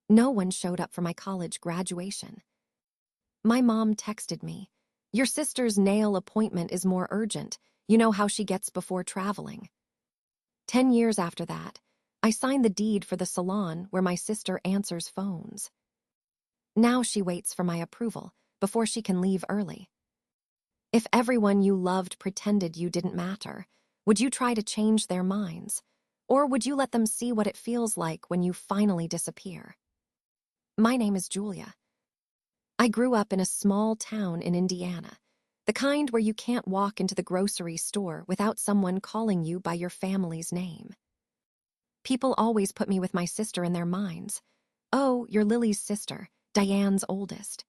No one showed up for my college graduation. My mom texted me, "Your sister's nail appointment is more urgent. You know how she gets before traveling." 10 years after that, I signed the deed for the salon where my sister answers phones. Now she waits for my approval before she can leave early. If everyone you loved pretended you didn't matter, would you try to change their minds? Or would you let them see what it feels like when you finally disappear? My name is Julia. I grew up in a small town in Indiana, the kind where you can't walk into the grocery store without someone calling you by your family's name. People always put me with my sister in their minds. "Oh, you're Lily's sister, Diane's oldest."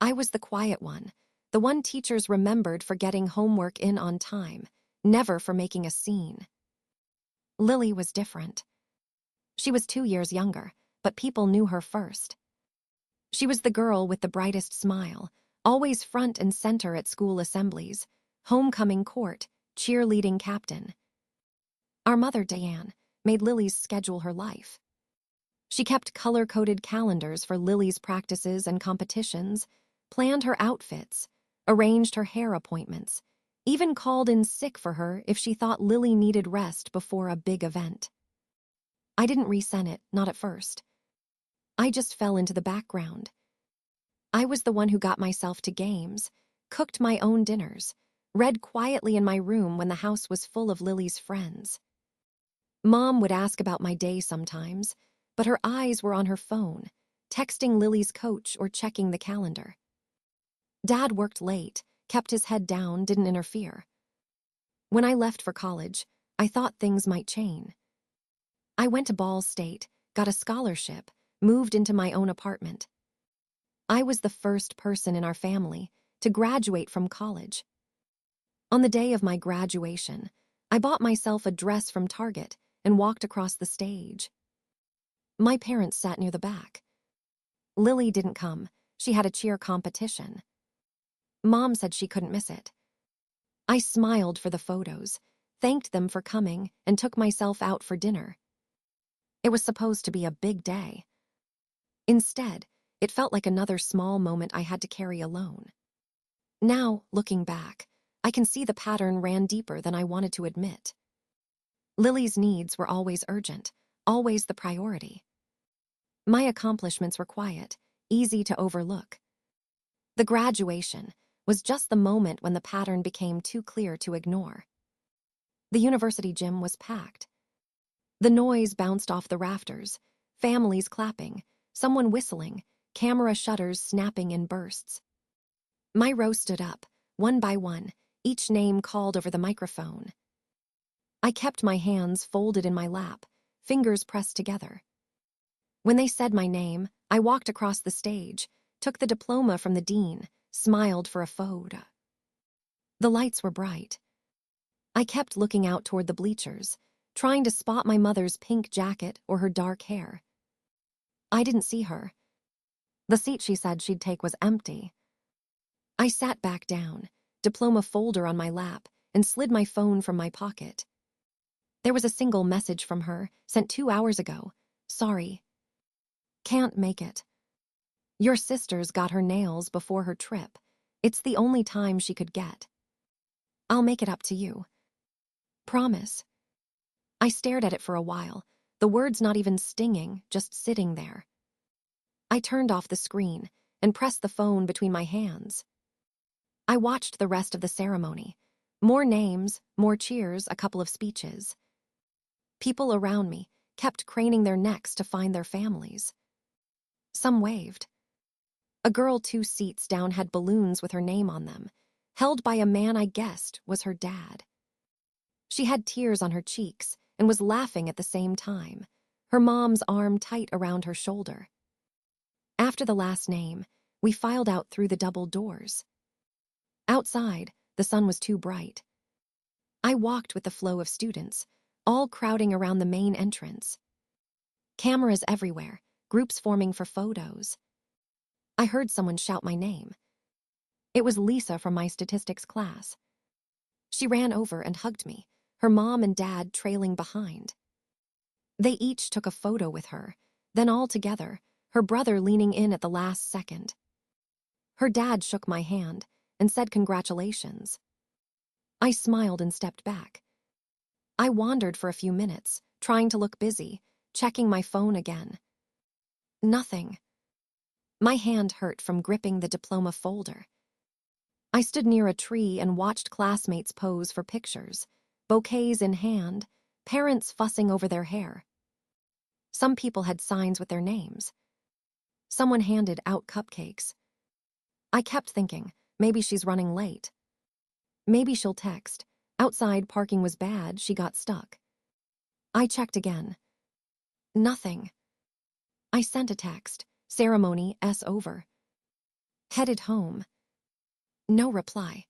I was the quiet one, the one teachers remembered for getting homework in on time, never for making a scene. Lily was different. She was 2 years younger, but people knew her first. She was the girl with the brightest smile, always front and center at school assemblies, homecoming court, cheerleading captain. Our mother, Diane, made Lily's schedule her life. She kept color-coded calendars for Lily's practices and competitions, planned her outfits, arranged her hair appointments, even called in sick for her if she thought Lily needed rest before a big event. I didn't resent it, not at first. I just fell into the background. I was the one who got myself to games, cooked my own dinners, read quietly in my room when the house was full of Lily's friends. Mom would ask about my day sometimes, but her eyes were on her phone, texting Lily's coach or checking the calendar. Dad worked late, kept his head down, didn't interfere. When I left for college, I thought things might change. I went to Ball State, got a scholarship, moved into my own apartment. I was the first person in our family to graduate from college. On the day of my graduation, I bought myself a dress from Target and walked across the stage. My parents sat near the back. Lily didn't come. She had a cheer competition. Mom said she couldn't miss it. I smiled for the photos, thanked them for coming, and took myself out for dinner. It was supposed to be a big day. Instead, it felt like another small moment I had to carry alone. Now, looking back, I can see the pattern ran deeper than I wanted to admit. Lily's needs were always urgent, always the priority. My accomplishments were quiet, easy to overlook. The graduation was just the moment when the pattern became too clear to ignore. The university gym was packed. The noise bounced off the rafters, families clapping, someone whistling, camera shutters snapping in bursts. My row stood up, one by one, each name called over the microphone. I kept my hands folded in my lap, fingers pressed together. When they said my name, I walked across the stage, took the diploma from the dean, smiled for a photo. The lights were bright. I kept looking out toward the bleachers, trying to spot my mother's pink jacket or her dark hair. I didn't see her. The seat she said she'd take was empty. I sat back down, diploma folder on my lap, and slid my phone from my pocket. There was a single message from her, sent 2 hours ago. "Sorry. Can't make it. Your sister's got her nails before her trip. It's the only time she could get. I'll make it up to you. Promise." I stared at it for a while, the words not even stinging, just sitting there. I turned off the screen and pressed the phone between my hands. I watched the rest of the ceremony. More names, more cheers, a couple of speeches. People around me kept craning their necks to find their families. Some waved. A girl 2 seats down had balloons with her name on them, held by a man I guessed was her dad. She had tears on her cheeks and was laughing at the same time, her mom's arm tight around her shoulder. After the last name, we filed out through the double doors. Outside, the sun was too bright. I walked with the flow of students, all crowding around the main entrance. Cameras everywhere, groups forming for photos. I heard someone shout my name. It was Lisa from my statistics class. She ran over and hugged me, her mom and dad trailing behind. They each took a photo with her, Then all together, her brother leaning in at the last second. Her dad shook my hand and said congratulations. I smiled and stepped back. I wandered for a few minutes, trying to look busy, checking my phone again. Nothing. My hand hurt from gripping the diploma folder. I stood near a tree and watched classmates pose for pictures, bouquets in hand, parents fussing over their hair. Some people had signs with their names. Someone handed out cupcakes. I kept thinking, maybe she's running late. Maybe she'll text. Outside parking was bad, she got stuck. I checked again. Nothing. I sent a text. Ceremony S over. Headed home. No reply.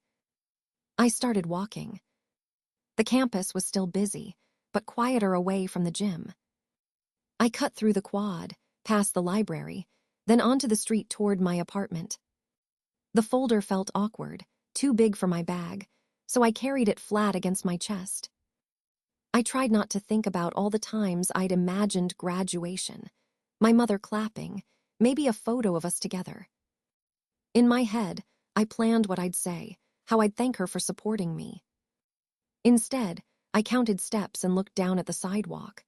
I started walking. The campus was still busy, but quieter away from the gym. I cut through the quad, past the library, then onto the street toward my apartment. The folder felt awkward, too big for my bag, so I carried it flat against my chest. I tried not to think about all the times I'd imagined graduation, my mother clapping, maybe a photo of us together. In my head, I planned what I'd say, how I'd thank her for supporting me. Instead, I counted steps and looked down at the sidewalk.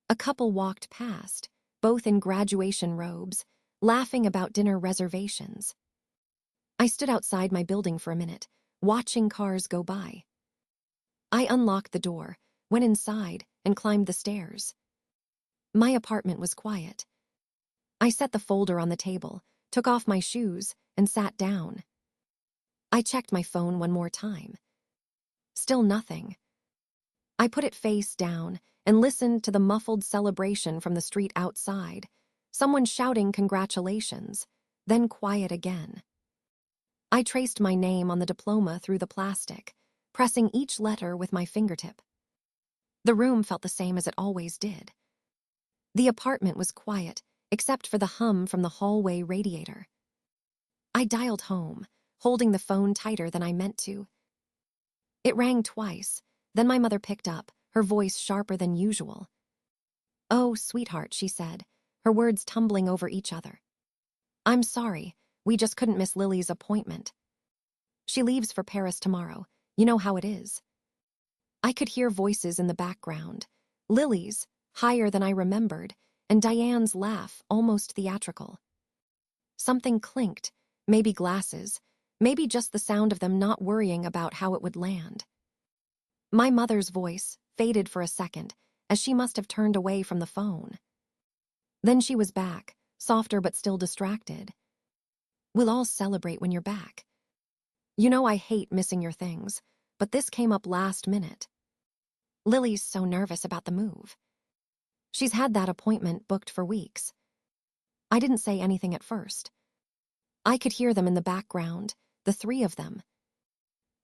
A couple walked past, both in graduation robes, laughing about dinner reservations. I stood outside my building for a minute, watching cars go by. I unlocked the door, went inside, and climbed the stairs. My apartment was quiet. I set the folder on the table, took off my shoes, and sat down. I checked my phone one more time. Still nothing. I put it face down and listened to the muffled celebration from the street outside, someone shouting congratulations, then quiet again. I traced my name on the diploma through the plastic, pressing each letter with my fingertip. The room felt the same as it always did. The apartment was quiet, except for the hum from the hallway radiator. I dialed home, holding the phone tighter than I meant to. It rang twice, then my mother picked up, her voice sharper than usual. "Oh, sweetheart," she said, her words tumbling over each other. "I'm sorry, we just couldn't miss Lily's appointment. She leaves for Paris tomorrow, you know how it is." I could hear voices in the background, Lily's, higher than I remembered, and Diane's laugh, almost theatrical. Something clinked, maybe glasses, maybe just the sound of them not worrying about how it would land. My mother's voice faded for a second, as she must have turned away from the phone. Then she was back, softer but still distracted. "We'll all celebrate when you're back. You know I hate missing your things, but this came up last minute. Lily's so nervous about the move. She's had that appointment booked for weeks." I didn't say anything at first. I could hear them in the background, the three of them.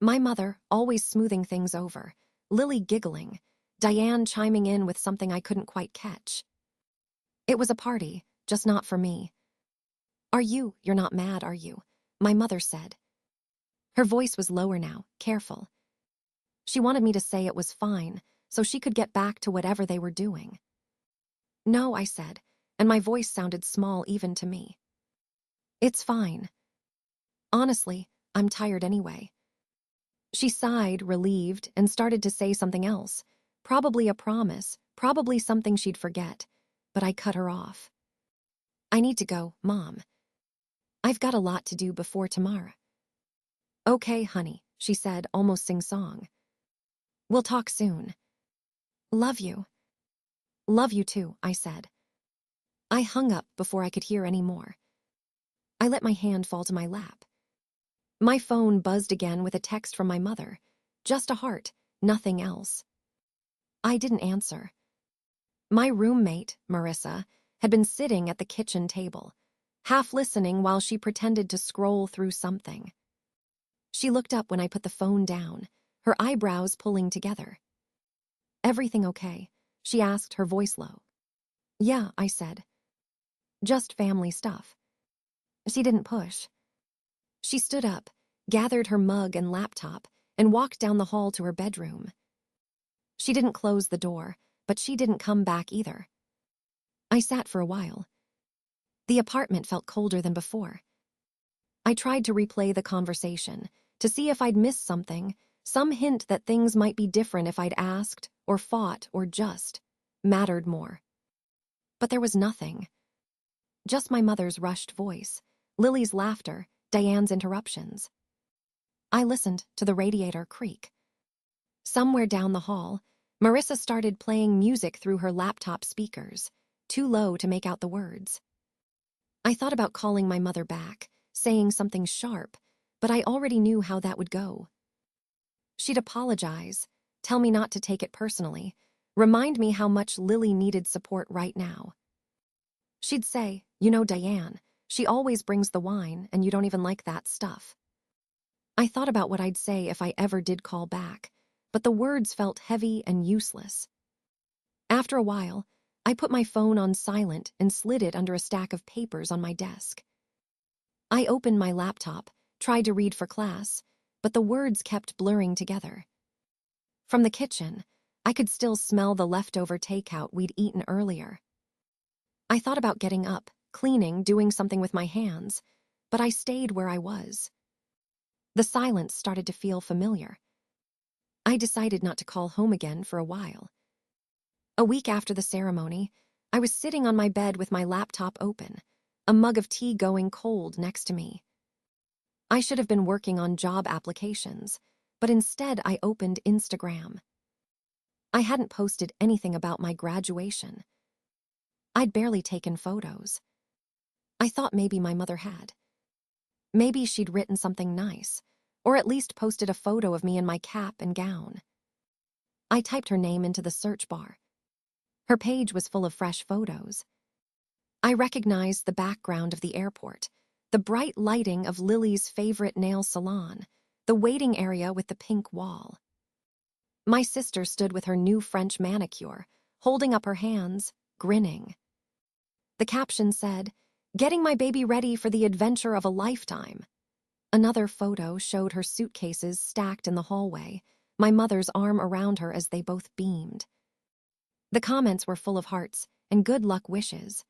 My mother always smoothing things over, Lily giggling, Diane chiming in with something I couldn't quite catch. It was a party, just not for me. You're not mad, are you?" my mother said. Her voice was lower now, careful. She wanted me to say it was fine, so she could get back to whatever they were doing. "No," I said, and my voice sounded small even to me. "It's fine. Honestly, I'm tired anyway." She sighed, relieved, and started to say something else, probably a promise, probably something she'd forget, but I cut her off. "I need to go, Mom. I've got a lot to do before tomorrow." "Okay, honey," she said, almost sing-song. "We'll talk soon. Love you." "Love you too," I said. I hung up before I could hear any more. I let my hand fall to my lap. My phone buzzed again with a text from my mother. Just a heart, nothing else. I didn't answer. My roommate, Marissa, had been sitting at the kitchen table, half listening while she pretended to scroll through something. She looked up when I put the phone down, her eyebrows pulling together. "Everything okay?" she asked, her voice low. "Yeah," I said. "Just family stuff." She didn't push. She stood up, gathered her mug and laptop, and walked down the hall to her bedroom. She didn't close the door, but she didn't come back either. I sat for a while. The apartment felt colder than before. I tried to replay the conversation, to see if I'd missed something, some hint that things might be different if I'd asked, or fought, or just mattered more. But there was nothing. Just my mother's rushed voice, Lily's laughter, Diane's interruptions. I listened to the radiator creak. Somewhere down the hall, Marissa started playing music through her laptop speakers, too low to make out the words. I thought about calling my mother back, saying something sharp, but I already knew how that would go. She'd apologize, tell me not to take it personally, remind me how much Lily needed support right now. She'd say, "You know Diane, she always brings the wine and you don't even like that stuff." I thought about what I'd say if I ever did call back, but the words felt heavy and useless. After a while, I put my phone on silent and slid it under a stack of papers on my desk. I opened my laptop, tried to read for class, but the words kept blurring together. From the kitchen, I could still smell the leftover takeout we'd eaten earlier. I thought about getting up, cleaning, doing something with my hands, but I stayed where I was. The silence started to feel familiar. I decided not to call home again for a while. A week after the ceremony, I was sitting on my bed with my laptop open, a mug of tea going cold next to me. I should have been working on job applications, but instead I opened Instagram. I hadn't posted anything about my graduation. I'd barely taken photos. I thought maybe my mother had. Maybe she'd written something nice, or at least posted a photo of me in my cap and gown. I typed her name into the search bar. Her page was full of fresh photos. I recognized the background of the airport, the bright lighting of Lily's favorite nail salon, the waiting area with the pink wall. My sister stood with her new French manicure, holding up her hands, grinning. The caption said, "Getting my baby ready for the adventure of a lifetime." Another photo showed her suitcases stacked in the hallway, my mother's arm around her as they both beamed. The comments were full of hearts and good luck wishes.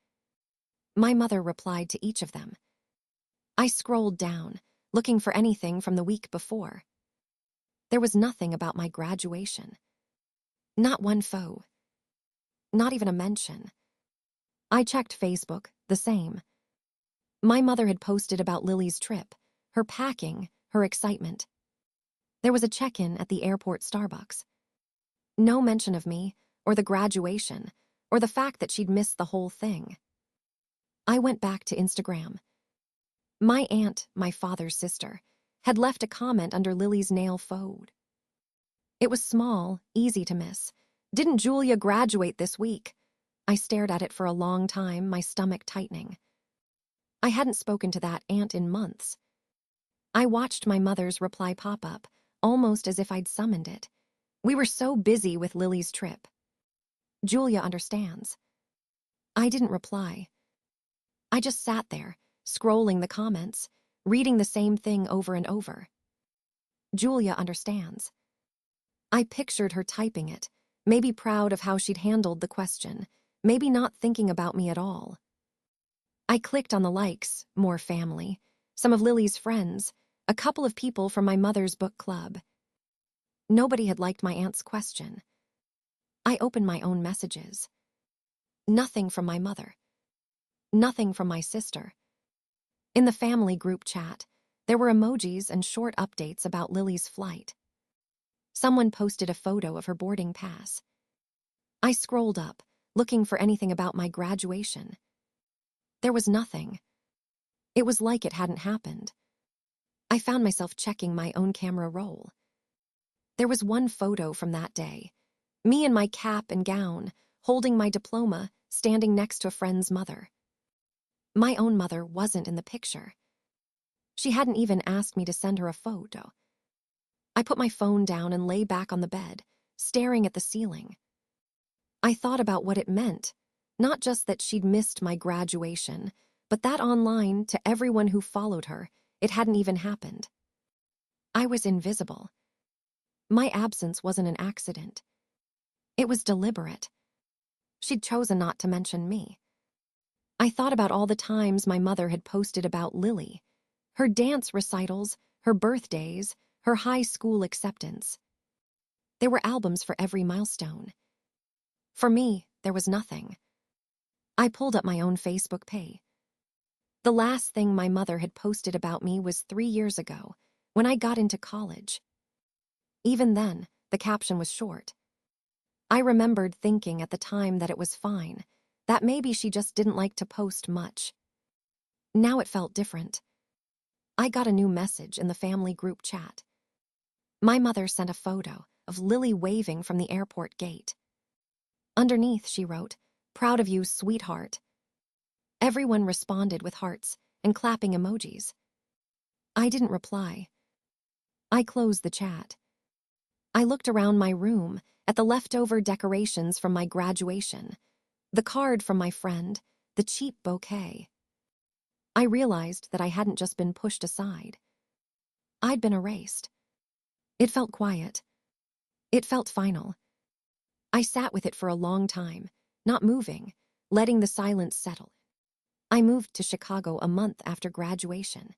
My mother replied to each of them. I scrolled down, looking for anything from the week before. There was nothing about my graduation. Not one photo. Not even a mention. I checked Facebook, the same. My mother had posted about Lily's trip, her packing, her excitement. There was a check-in at the airport Starbucks. No mention of me, or the graduation, or the fact that she'd missed the whole thing. I went back to Instagram. My aunt, my father's sister, had left a comment under Lily's nail photo. It was small, easy to miss. "Didn't Julia graduate this week?" I stared at it for a long time, my stomach tightening. I hadn't spoken to that aunt in months. I watched my mother's reply pop up, almost as if I'd summoned it. "We were so busy with Lily's trip. Julia understands." I didn't reply. I just sat there, scrolling the comments, reading the same thing over and over. Julia understands. I pictured her typing it, maybe proud of how she'd handled the question, maybe not thinking about me at all. I clicked on the likes, more family, some of Lily's friends, a couple of people from my mother's book club. Nobody had liked my aunt's question. I opened my own messages. Nothing from my mother. Nothing from my sister. In the family group chat, there were emojis and short updates about Lily's flight. Someone posted a photo of her boarding pass. I scrolled up, looking for anything about my graduation. There was nothing. It was like it hadn't happened. I found myself checking my own camera roll. There was one photo from that day. Me in my cap and gown, holding my diploma, standing next to a friend's mother. My own mother wasn't in the picture. She hadn't even asked me to send her a photo. I put my phone down and lay back on the bed, staring at the ceiling. I thought about what it meant, not just that she'd missed my graduation, but that online, to everyone who followed her, it hadn't even happened. I was invisible. My absence wasn't an accident. It was deliberate. She'd chosen not to mention me. I thought about all the times my mother had posted about Lily, her dance recitals, her birthdays, her high school acceptance. There were albums for every milestone. For me, there was nothing. I pulled up my own Facebook page. The last thing my mother had posted about me was 3 years ago, when I got into college. Even then, the caption was short. I remembered thinking at the time that it was fine, that maybe she just didn't like to post much. Now it felt different. I got a new message in the family group chat. My mother sent a photo of Lily waving from the airport gate. Underneath, she wrote, "Proud of you, sweetheart." Everyone responded with hearts and clapping emojis. I didn't reply. I closed the chat. I looked around my room at the leftover decorations from my graduation, the card from my friend, the cheap bouquet. I realized that I hadn't just been pushed aside. I'd been erased. It felt quiet. It felt final. I sat with it for a long time, not moving, letting the silence settle. I moved to Chicago a month after graduation.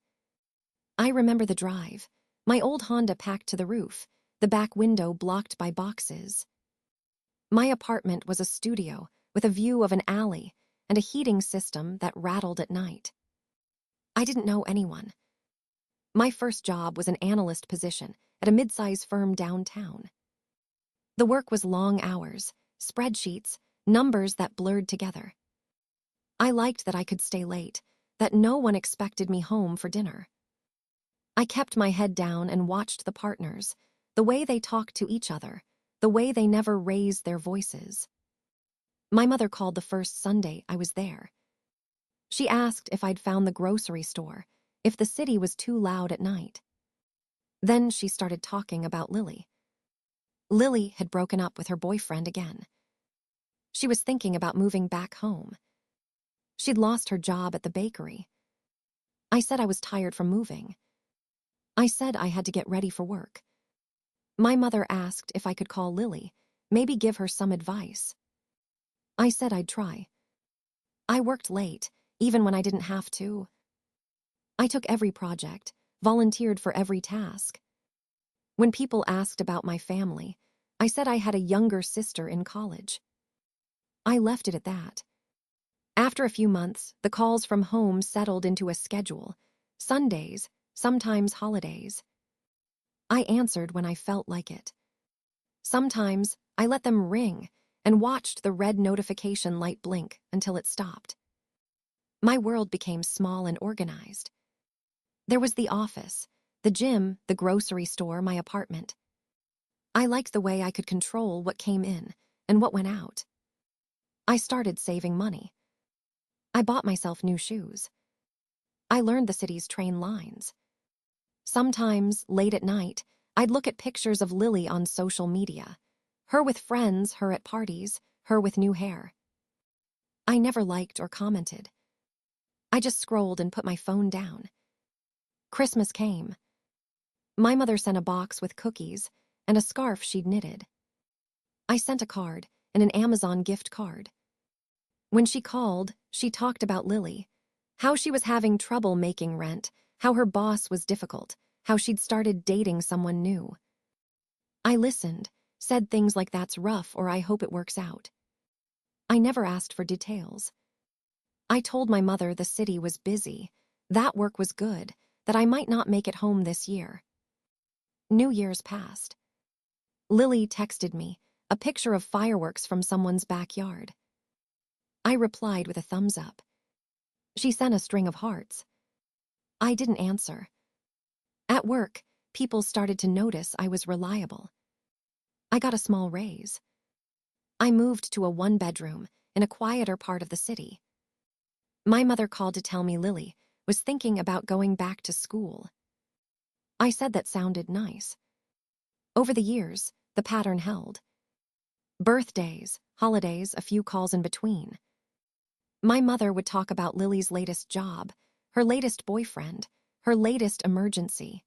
I remember the drive, my old Honda packed to the roof, the back window blocked by boxes. My apartment was a studio with a view of an alley and a heating system that rattled at night. I didn't know anyone. My first job was an analyst position at a mid-size firm downtown. The work was long hours, spreadsheets, numbers that blurred together. I liked that I could stay late, that no one expected me home for dinner. I kept my head down and watched the partners, the way they talked to each other, the way they never raised their voices. My mother called the first Sunday I was there. She asked if I'd found the grocery store, if the city was too loud at night. Then she started talking about Lily. Lily had broken up with her boyfriend again. She was thinking about moving back home. She'd lost her job at the bakery. I said I was tired from moving. I said I had to get ready for work. My mother asked if I could call Lily, maybe give her some advice. I said I'd try. I worked late, even when I didn't have to. I took every project, volunteered for every task. When people asked about my family, I said I had a younger sister in college. I left it at that. After a few months, the calls from home settled into a schedule. Sundays, sometimes holidays. I answered when I felt like it. Sometimes I let them ring and watched the red notification light blink until it stopped. My world became small and organized. There was the office, the gym, the grocery store, my apartment. I liked the way I could control what came in and what went out. I started saving money. I bought myself new shoes. I learned the city's train lines. Sometimes, late at night, I'd look at pictures of Lily on social media. Her with friends, her at parties, her with new hair. I never liked or commented. I just scrolled and put my phone down. Christmas came. My mother sent a box with cookies and a scarf she'd knitted. I sent a card and an Amazon gift card. When she called, she talked about Lily, how she was having trouble making rent, how her boss was difficult, how she'd started dating someone new. I listened, said things like "that's rough" or "I hope it works out." I never asked for details. I told my mother the city was busy, that work was good, that I might not make it home this year. New Year's passed. Lily texted me, a picture of fireworks from someone's backyard. I replied with a thumbs up. She sent a string of hearts. I didn't answer. At work, people started to notice I was reliable. I got a small raise. I moved to a one-bedroom in a quieter part of the city. My mother called to tell me Lily was thinking about going back to school. I said that sounded nice. Over the years, the pattern held. Birthdays, holidays, a few calls in between. My mother would talk about Lily's latest job, her latest boyfriend, her latest emergency.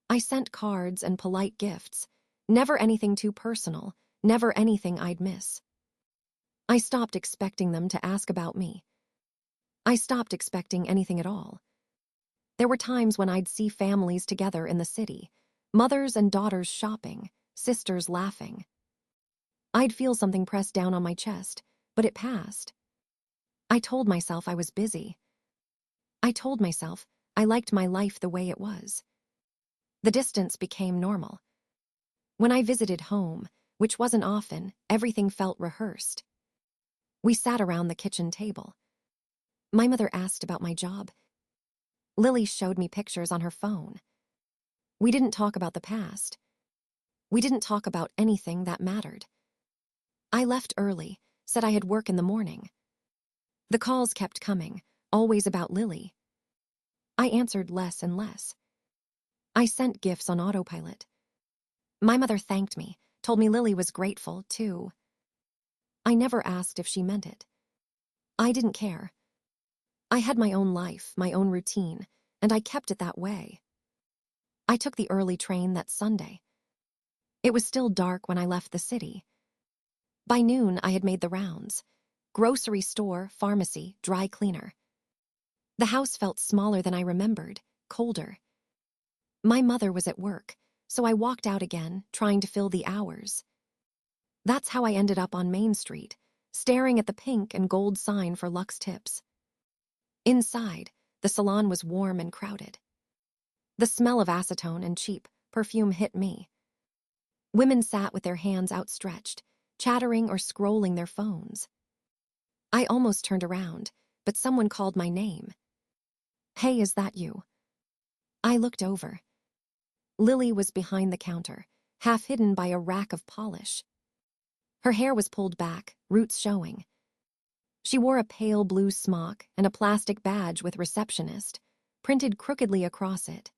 I sent cards and polite gifts, never anything too personal, never anything I'd miss. I stopped expecting them to ask about me. I stopped expecting anything at all. There were times when I'd see families together in the city, mothers and daughters shopping, sisters laughing. I'd feel something press down on my chest, but it passed. I told myself I was busy. I told myself I liked my life the way it was. The distance became normal. When I visited home, which wasn't often, everything felt rehearsed. We sat around the kitchen table. My mother asked about my job. Lily showed me pictures on her phone. We didn't talk about the past. We didn't talk about anything that mattered. I left early, said I had work in the morning. The calls kept coming, always about Lily. I answered less and less. I sent gifts on autopilot. My mother thanked me, told me Lily was grateful, too. I never asked if she meant it. I didn't care. I had my own life, my own routine, and I kept it that way. I took the early train that Sunday. It was still dark when I left the city. By noon, I had made the rounds. Grocery store, pharmacy, dry cleaner. The house felt smaller than I remembered, colder. My mother was at work, so I walked out again, trying to fill the hours. That's how I ended up on Main Street, staring at the pink and gold sign for Luxe Tips. Inside, the salon was warm and crowded. The smell of acetone and cheap perfume hit me. Women sat with their hands outstretched, chattering or scrolling their phones. I almost turned around, but someone called my name. "Hey, is that you?" I looked over. Lily was behind the counter, half hidden by a rack of polish. Her hair was pulled back, roots showing. She wore a pale blue smock and a plastic badge with receptionist, printed crookedly across it.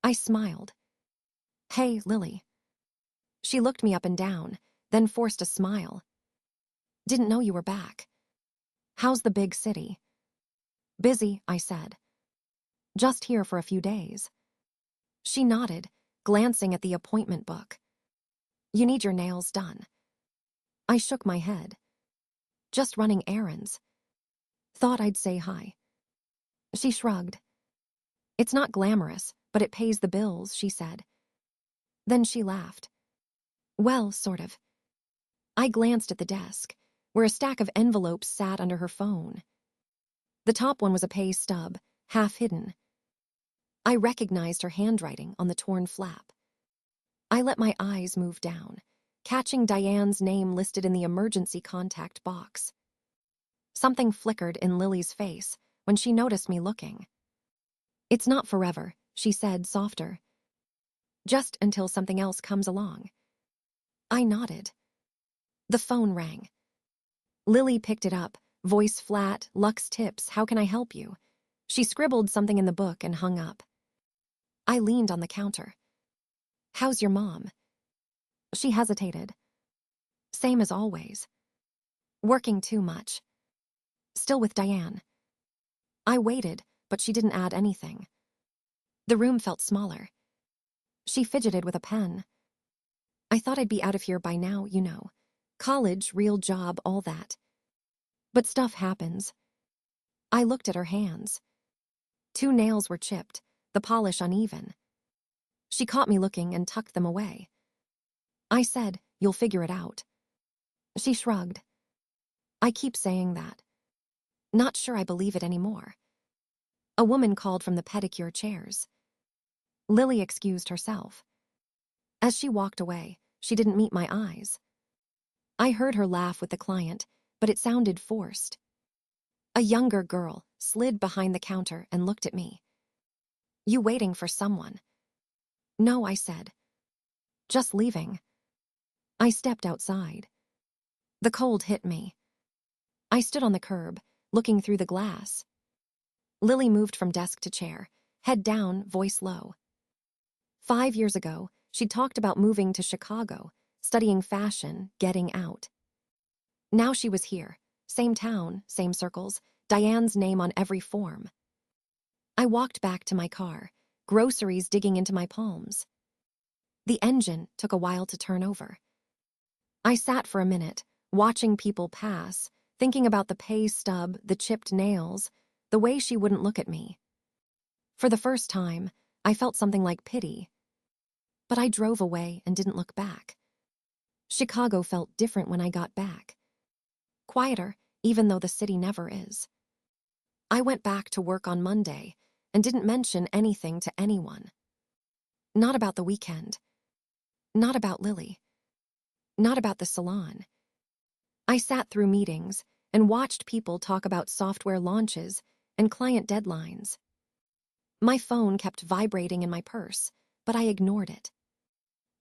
I smiled. "Hey, Lily." She looked me up and down, then forced a smile. "Didn't know you were back. How's the big city?" "Busy," I said. "Just here for a few days." She nodded, glancing at the appointment book. "You need your nails done." I shook my head. "Just running errands." Thought I'd say hi. She shrugged. "It's not glamorous, but it pays the bills," she said. Then she laughed. "Well, sort of." I glanced at the desk, where a stack of envelopes sat under her phone. The top one was a pay stub, half hidden. I recognized her handwriting on the torn flap. I let my eyes move down, catching Diane's name listed in the emergency contact box. Something flickered in Lily's face when she noticed me looking. "It's not forever," she said, softer. "Just until something else comes along." I nodded. The phone rang. Lily picked it up, voice flat, "Luxe Tips, how can I help you?" She scribbled something in the book and hung up. I leaned on the counter. "How's your mom?" She hesitated. "Same as always. Working too much. Still with Diane." I waited, but she didn't add anything. The room felt smaller. She fidgeted with a pen. "I thought I'd be out of here by now, you know. College, real job, all that. But stuff happens." I looked at her hands. 2 nails were chipped, the polish uneven. She caught me looking and tucked them away. I said, "You'll figure it out." She shrugged. "I keep saying that. Not sure I believe it anymore." A woman called from the pedicure chairs. Lily excused herself. As she walked away, she didn't meet my eyes. I heard her laugh with the client, but it sounded forced. A younger girl slid behind the counter and looked at me. "You waiting for someone?" "No," I said. "Just leaving." I stepped outside. The cold hit me. I stood on the curb, looking through the glass. Lily moved from desk to chair, head down, voice low. 5 years ago, she'd talked about moving to Chicago, studying fashion, getting out. Now she was here, same town, same circles, Diane's name on every form. I walked back to my car, groceries digging into my palms. The engine took a while to turn over. I sat for a minute, watching people pass, thinking about the pay stub, the chipped nails, the way she wouldn't look at me. For the first time, I felt something like pity. But I drove away and didn't look back. Chicago felt different when I got back. Quieter, even though the city never is. I went back to work on Monday and didn't mention anything to anyone. Not about the weekend. Not about Lily. Not about the salon. I sat through meetings and watched people talk about software launches and client deadlines. My phone kept vibrating in my purse, but I ignored it.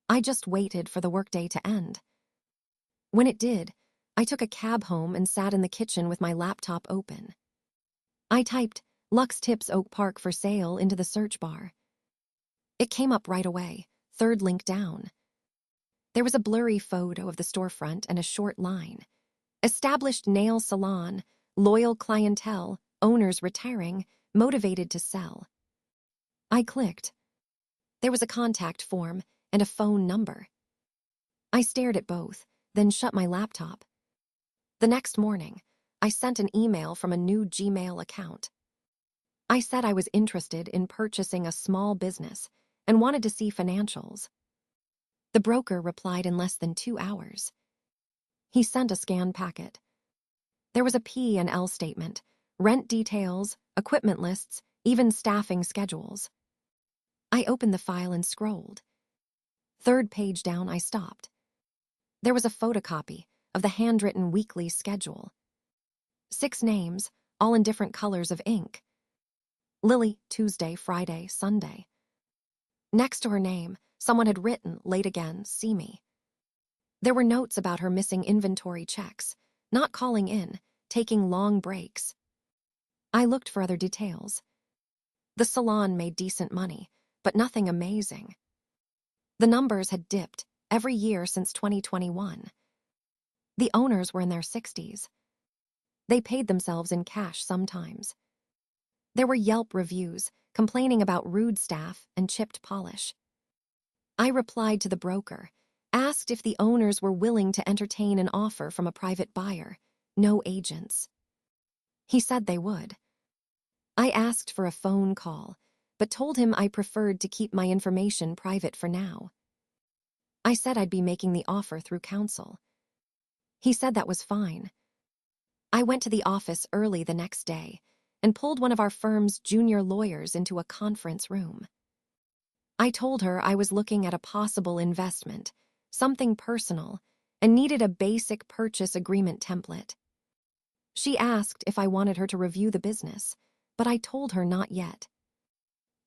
I just waited for the workday to end. When it did, I took a cab home and sat in the kitchen with my laptop open. I typed Lux Tips Oak Park for sale into the search bar. It came up right away, third link down. There was a blurry photo of the storefront and a short line. Established nail salon, loyal clientele, owners retiring, motivated to sell. I clicked. There was a contact form and a phone number. I stared at both, then shut my laptop. The next morning, I sent an email from a new Gmail account. I said I was interested in purchasing a small business and wanted to see financials. The broker replied in less than 2 hours. He sent a scanned packet. There was a P&L statement, rent details, equipment lists, even staffing schedules. I opened the file and scrolled. Third page down, I stopped. There was a photocopy of the handwritten weekly schedule. 6 names, all in different colors of ink. Lily, Tuesday, Friday, Sunday. Next to her name, someone had written, late again, see me. There were notes about her missing inventory checks, not calling in, taking long breaks. I looked for other details. The salon made decent money, but nothing amazing. The numbers had dipped every year since 2021. The owners were in their 60s. They paid themselves in cash sometimes. There were Yelp reviews complaining about rude staff and chipped polish. I replied to the broker, asked if the owners were willing to entertain an offer from a private buyer, no agents. He said they would. I asked for a phone call, but told him I preferred to keep my information private for now. I said I'd be making the offer through counsel. He said that was fine. I went to the office early the next day and pulled one of our firm's junior lawyers into a conference room. I told her I was looking at a possible investment, something personal, and needed a basic purchase agreement template. She asked if I wanted her to review the business, but I told her not yet.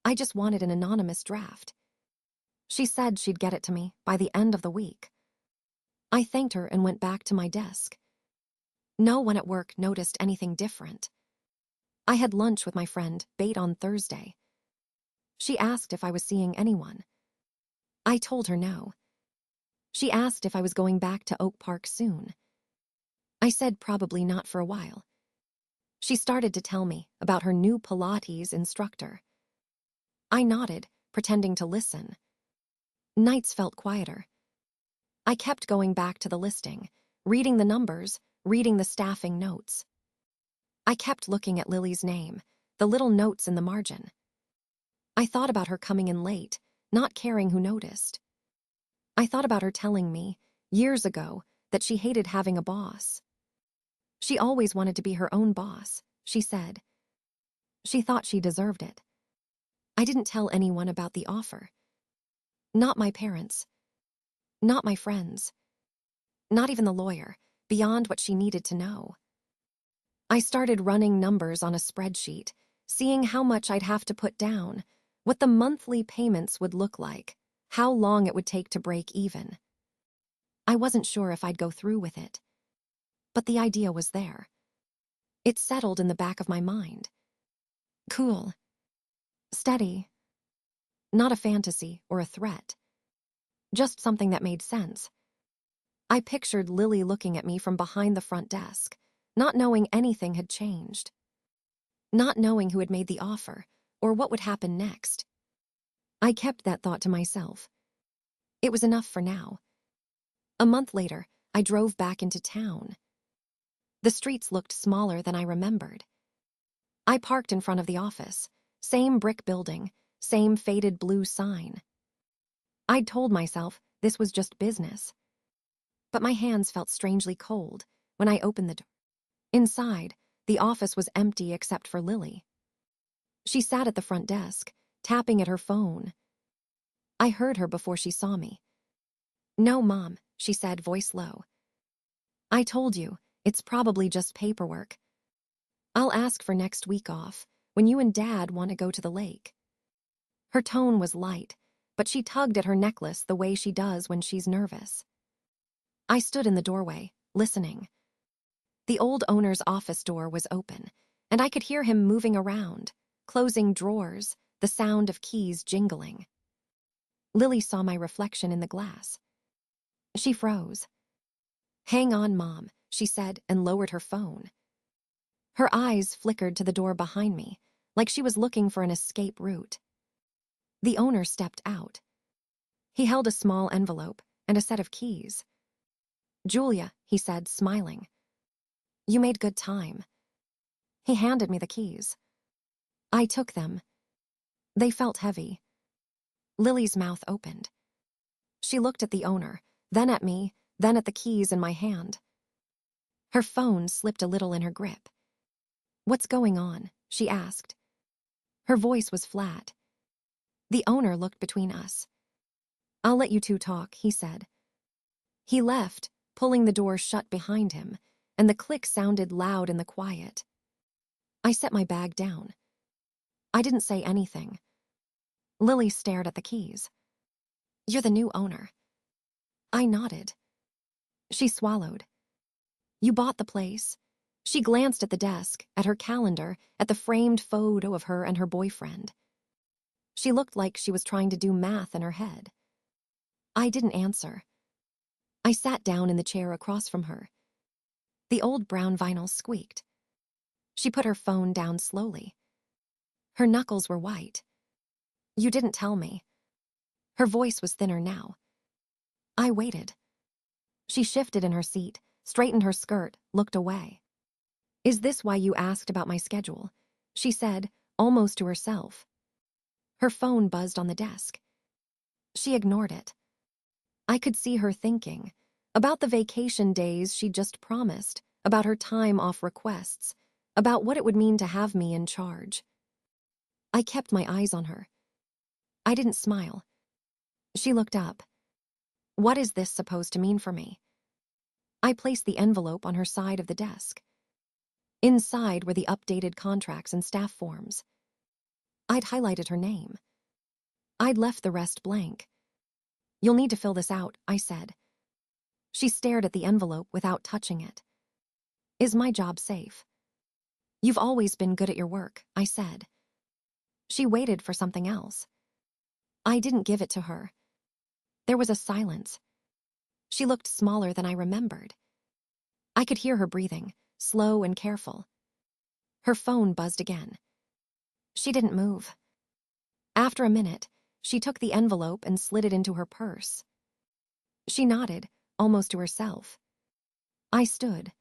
I just wanted an anonymous draft. She said she'd get it to me by the end of the week. I thanked her and went back to my desk. No one at work noticed anything different. I had lunch with my friend, Bate, on Thursday. She asked if I was seeing anyone. I told her no. She asked if I was going back to Oak Park soon. I said probably not for a while. She started to tell me about her new Pilates instructor. I nodded, pretending to listen. Nights felt quieter. I kept going back to the listing, reading the numbers, reading the staffing notes. I kept looking at Lily's name, the little notes in the margin. I thought about her coming in late, not caring who noticed. I thought about her telling me, years ago, that she hated having a boss. She always wanted to be her own boss, she said. She thought she deserved it. I didn't tell anyone about the offer. Not my parents. Not my friends. Not even the lawyer, beyond what she needed to know. I started running numbers on a spreadsheet, seeing how much I'd have to put down, what the monthly payments would look like, how long it would take to break even. I wasn't sure if I'd go through with it. But the idea was there. It settled in the back of my mind. Cool. Steady. Not a fantasy or a threat. Just something that made sense. I pictured Lily looking at me from behind the front desk, not knowing anything had changed. Not knowing who had made the offer, or what would happen next. I kept that thought to myself. It was enough for now. A month later, I drove back into town. The streets looked smaller than I remembered. I parked in front of the office. Same brick building, same faded blue sign. I'd told myself this was just business. But my hands felt strangely cold when I opened the door. Inside, the office was empty except for Lily. She sat at the front desk, tapping at her phone. I heard her before she saw me. "No, Mom," she said, voice low. "I told you, it's probably just paperwork. I'll ask for next week off, when you and Dad want to go to the lake." Her tone was light, but she tugged at her necklace the way she does when she's nervous. I stood in the doorway, listening. The old owner's office door was open, and I could hear him moving around, closing drawers, the sound of keys jingling. Lily saw my reflection in the glass. She froze. "Hang on, Mom," she said, and lowered her phone. Her eyes flickered to the door behind me, like she was looking for an escape route. The owner stepped out. He held a small envelope and a set of keys. "Julia," he said, smiling. "You made good time." He handed me the keys. I took them. They felt heavy. Lily's mouth opened. She looked at the owner, then at me, then at the keys in my hand. Her phone slipped a little in her grip. "What's going on?" she asked. Her voice was flat. The owner looked between us. "I'll let you two talk," he said. He left, pulling the door shut behind him, and the click sounded loud in the quiet. I set my bag down. I didn't say anything. Lily stared at the keys. "You're the new owner." I nodded. She swallowed. "You bought the place?" She glanced at the desk, at her calendar, at the framed photo of her and her boyfriend. She looked like she was trying to do math in her head. I didn't answer. I sat down in the chair across from her. The old brown vinyl squeaked. She put her phone down slowly. Her knuckles were white. "You didn't tell me." Her voice was thinner now. I waited. She shifted in her seat, straightened her skirt, looked away. "Is this why you asked about my schedule?" she said, almost to herself. Her phone buzzed on the desk. She ignored it. I could see her thinking about the vacation days she'd just promised, about her time off requests, about what it would mean to have me in charge. I kept my eyes on her. I didn't smile. She looked up. "What is this supposed to mean for me?" I placed the envelope on her side of the desk. Inside were the updated contracts and staff forms. I'd highlighted her name. I'd left the rest blank. "You'll need to fill this out," I said. She stared at the envelope without touching it. "Is my job safe?" "You've always been good at your work," I said. She waited for something else. I didn't give it to her. There was a silence. She looked smaller than I remembered. I could hear her breathing, slow and careful. Her phone buzzed again. She didn't move. After a minute, she took the envelope and slid it into her purse. She nodded, almost to herself. I stood.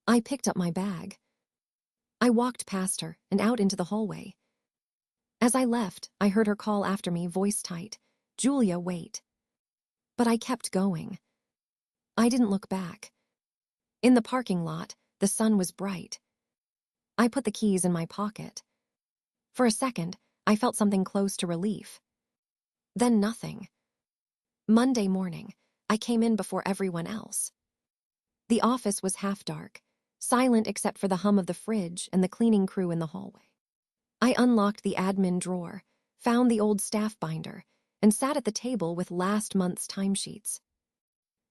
I picked up my bag. I walked past her and out into the hallway. As I left, I heard her call after me, voice tight, "Julia, wait." But I kept going. I didn't look back. In the parking lot, the sun was bright. I put the keys in my pocket. For a second, I felt something close to relief. Then nothing. Monday morning, I came in before everyone else. The office was half dark, silent except for the hum of the fridge and the cleaning crew in the hallway. I unlocked the admin drawer, found the old staff binder, and sat at the table with last month's timesheets.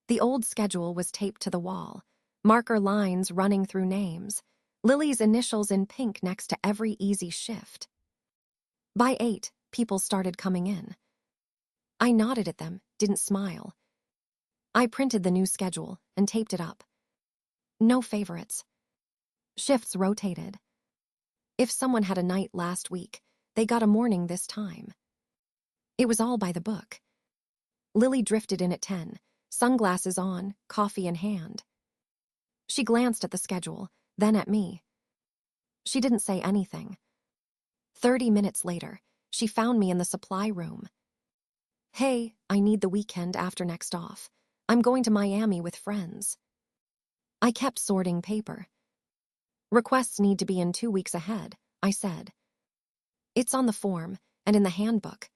The old schedule was taped to the wall, marker lines running through names, Lily's initials in pink next to every easy shift. By 8, people started coming in. I nodded at them, didn't smile. I printed the new schedule and taped it up. No favorites. Shifts rotated. If someone had a night last week, they got a morning this time. It was all by the book. Lily drifted in at 10, sunglasses on, coffee in hand. She glanced at the schedule, then at me. She didn't say anything. 30 minutes later, she found me in the supply room. "Hey, I need the weekend after next off. I'm going to Miami with friends." I kept sorting paper. "Requests need to be in 2 weeks ahead," I said. "It's on the form and in the handbook."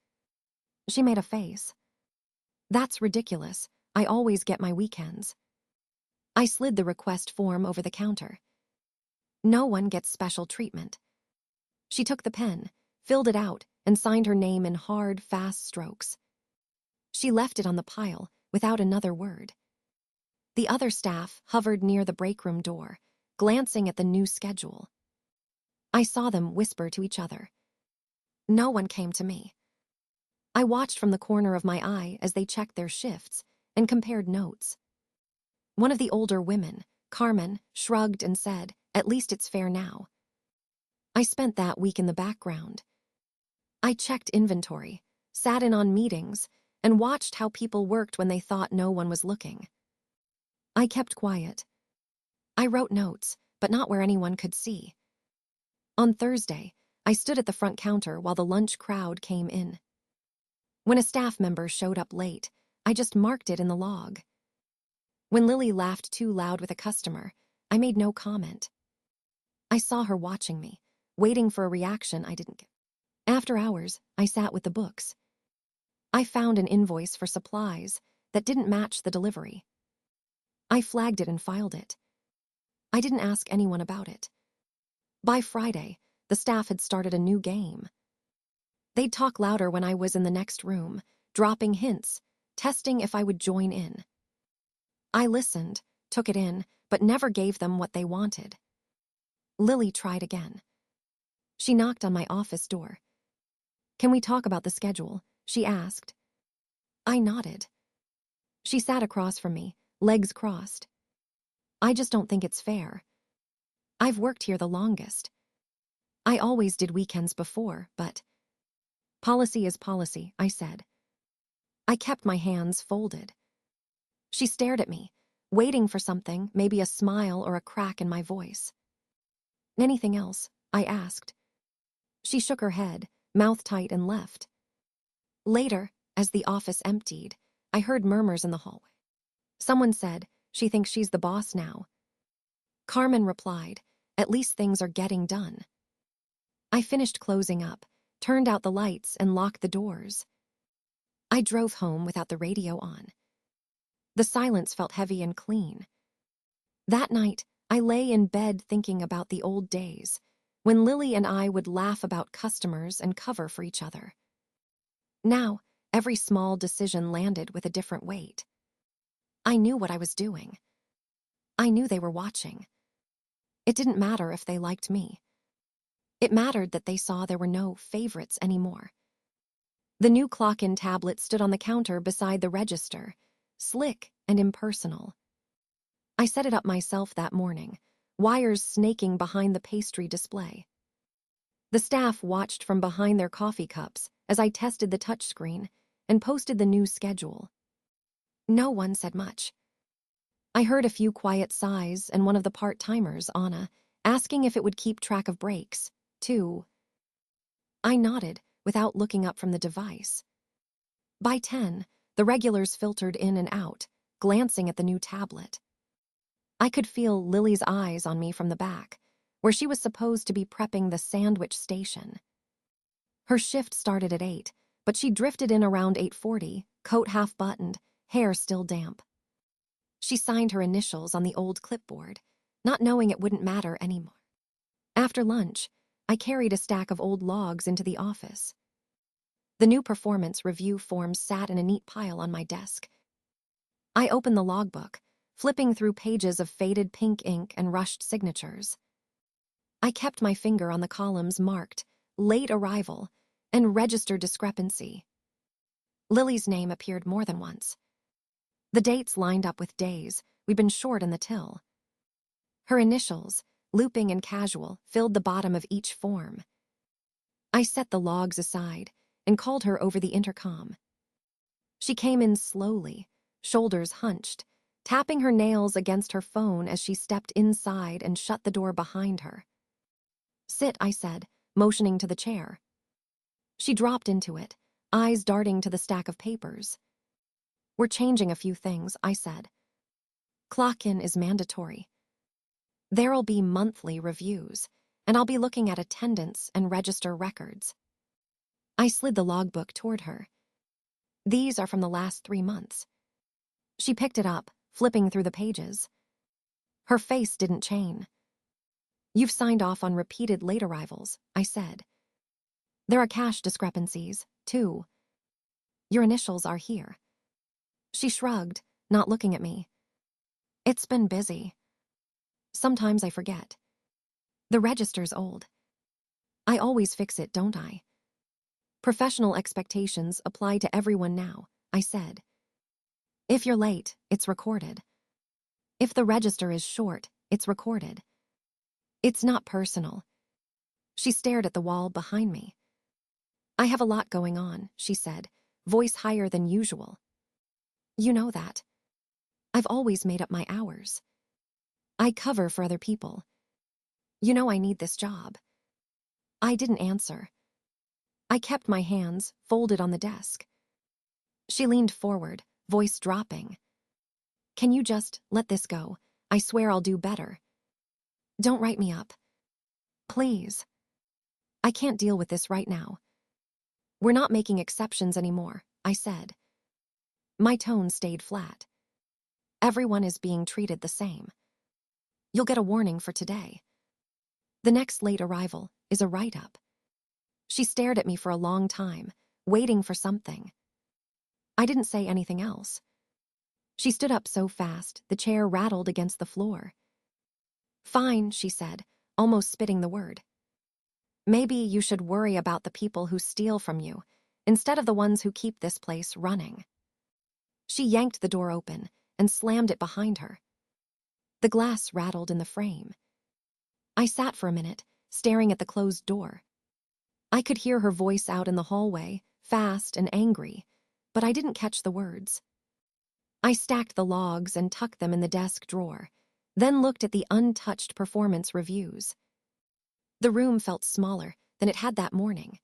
She made a face. "That's ridiculous. I always get my weekends." I slid the request form over the counter. "No one gets special treatment." She took the pen, filled it out, and signed her name in hard, fast strokes. She left it on the pile without another word. The other staff hovered near the break room door, glancing at the new schedule. I saw them whisper to each other. No one came to me. I watched from the corner of my eye as they checked their shifts and compared notes. One of the older women, Carmen, shrugged and said, "At least it's fair now." I spent that week in the background. I checked inventory, sat in on meetings, and watched how people worked when they thought no one was looking. I kept quiet. I wrote notes, but not where anyone could see. On Thursday, I stood at the front counter while the lunch crowd came in. When a staff member showed up late, I just marked it in the log. When Lily laughed too loud with a customer, I made no comment. I saw her watching me, waiting for a reaction I didn't get. After hours, I sat with the books. I found an invoice for supplies that didn't match the delivery. I flagged it and filed it. I didn't ask anyone about it. By Friday, the staff had started a new game. They'd talk louder when I was in the next room, dropping hints, testing if I would join in. I listened, took it in, but never gave them what they wanted. Lily tried again. She knocked on my office door. "Can we talk about the schedule?" she asked. I nodded. She sat across from me, legs crossed. "I just don't think it's fair. I've worked here the longest. I always did weekends before, but..." "Policy is policy," I said. I kept my hands folded. She stared at me, waiting for something, maybe a smile or a crack in my voice. "Anything else?" I asked. She shook her head, mouth tight, and left. Later, as the office emptied, I heard murmurs in the hallway. Someone said, "She thinks she's the boss now." Carmen replied, "At least things are getting done." I finished closing up, turned out the lights, and locked the doors. I drove home without the radio on. The silence felt heavy and clean. That night, I lay in bed thinking about the old days, when Lily and I would laugh about customers and cover for each other. Now, every small decision landed with a different weight. I knew what I was doing. I knew they were watching. It didn't matter if they liked me. It mattered that they saw there were no favorites anymore. The new clock-in tablet stood on the counter beside the register, slick and impersonal. I set it up myself that morning, wires snaking behind the pastry display. The staff watched from behind their coffee cups as I tested the touchscreen and posted the new schedule. No one said much. I heard a few quiet sighs and one of the part-timers, Anna, asking if it would keep track of breaks, too. I nodded without looking up from the device. By 10, the regulars filtered in and out, glancing at the new tablet. I could feel Lily's eyes on me from the back, where she was supposed to be prepping the sandwich station. Her shift started at 8, but she drifted in around 8:40, coat half buttoned, hair still damp. She signed her initials on the old clipboard, not knowing it wouldn't matter anymore. After lunch, I carried a stack of old logs into the office. The new performance review forms sat in a neat pile on my desk. I opened the logbook, flipping through pages of faded pink ink and rushed signatures. I kept my finger on the columns marked "Late Arrival" and "Register Discrepancy." Lily's name appeared more than once. The dates lined up with days we'd been short in the till. Her initials, looping and casual, filled the bottom of each form. I set the logs aside and called her over the intercom. She came in slowly, shoulders hunched, tapping her nails against her phone as she stepped inside and shut the door behind her. "Sit," I said, motioning to the chair. She dropped into it, eyes darting to the stack of papers. "We're changing a few things," I said. "Clock-in is mandatory. There'll be monthly reviews, and I'll be looking at attendance and register records." I slid the logbook toward her. "These are from the last 3 months." She picked it up, flipping through the pages. Her face didn't change. "You've signed off on repeated late arrivals," I said. "There are cash discrepancies, too. Your initials are here." She shrugged, not looking at me. "It's been busy. Sometimes I forget. The register's old. I always fix it, don't I?" "Professional expectations apply to everyone now," I said. "If you're late, it's recorded. If the register is short, it's recorded. It's not personal." She stared at the wall behind me. "I have a lot going on," she said, voice higher than usual. "You know that. I've always made up my hours. I cover for other people. You know I need this job." I didn't answer. I kept my hands folded on the desk. She leaned forward, voice dropping. "Can you just let this go? I swear I'll do better. Don't write me up. Please. I can't deal with this right now." "We're not making exceptions anymore," I said. My tone stayed flat. "Everyone is being treated the same. You'll get a warning for today. The next late arrival is a write-up." She stared at me for a long time, waiting for something. I didn't say anything else. She stood up so fast, the chair rattled against the floor. "Fine," she said, almost spitting the word. "Maybe you should worry about the people who steal from you, instead of the ones who keep this place running." She yanked the door open and slammed it behind her. The glass rattled in the frame. I sat for a minute, staring at the closed door. I could hear her voice out in the hallway, fast and angry, but I didn't catch the words. I stacked the logs and tucked them in the desk drawer, then looked at the untouched performance reviews. The room felt smaller than it had that morning.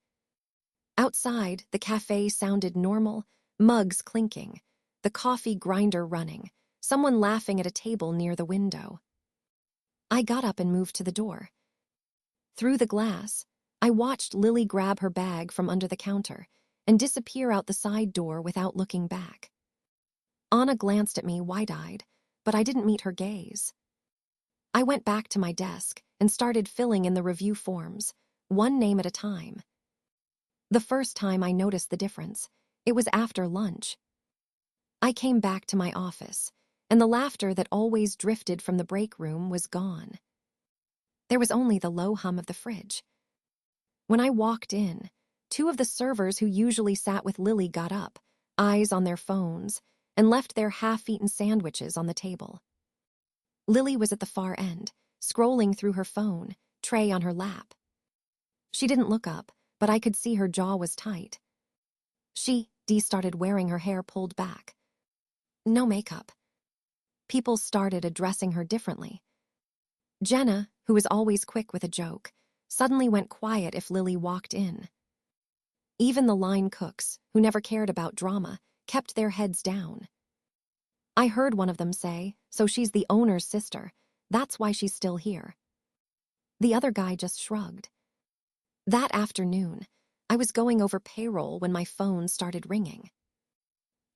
Outside, the cafe sounded normal, mugs clinking, the coffee grinder running, someone laughing at a table near the window. I got up and moved to the door. Through the glass, I watched Lily grab her bag from under the counter and disappear out the side door without looking back. Anna glanced at me wide-eyed, but I didn't meet her gaze. I went back to my desk and started filling in the review forms, one name at a time. The first time I noticed the difference, it was after lunch. I came back to my office, and the laughter that always drifted from the break room was gone. There was only the low hum of the fridge. When I walked in, 2 of the servers who usually sat with Lily got up, eyes on their phones, and left their half-eaten sandwiches on the table. Lily was at the far end, scrolling through her phone, tray on her lap. She didn't look up, but I could see her jaw was tight. Dee started wearing her hair pulled back. No makeup. People started addressing her differently. Jenna, who was always quick with a joke, suddenly went quiet if Lily walked in. Even the line cooks, who never cared about drama, kept their heads down. I heard one of them say, "So she's the owner's sister. That's why she's still here." The other guy just shrugged. That afternoon, I was going over payroll when my phone started ringing.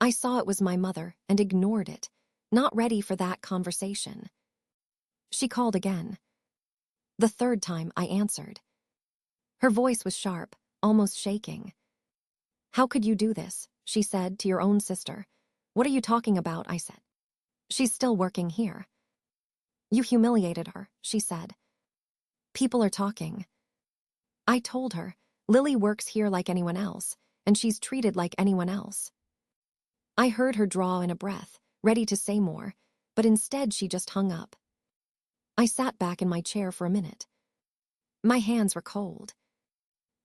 I saw it was my mother and ignored it, not ready for that conversation. She called again. The third time I answered. Her voice was sharp, almost shaking. "How could you do this?" she said, "to your own sister." "What are you talking about?" I said. "She's still working here." "You humiliated her," she said. "People are talking." I told her, "Lily works here like anyone else, and she's treated like anyone else." I heard her draw in a breath, ready to say more, but instead she just hung up. I sat back in my chair for a minute. My hands were cold.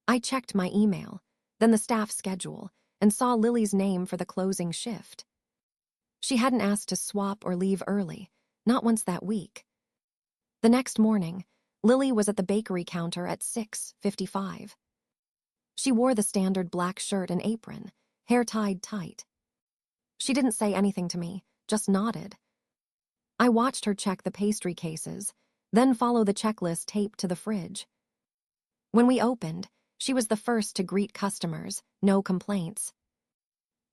I checked my email, then the staff schedule, and saw Lily's name for the closing shift. She hadn't asked to swap or leave early, not once that week. The next morning, Lily was at the bakery counter at 6:55. She wore the standard black shirt and apron, hair tied tight. She didn't say anything to me, just nodded. I watched her check the pastry cases, then follow the checklist taped to the fridge. When we opened, she was the first to greet customers, no complaints.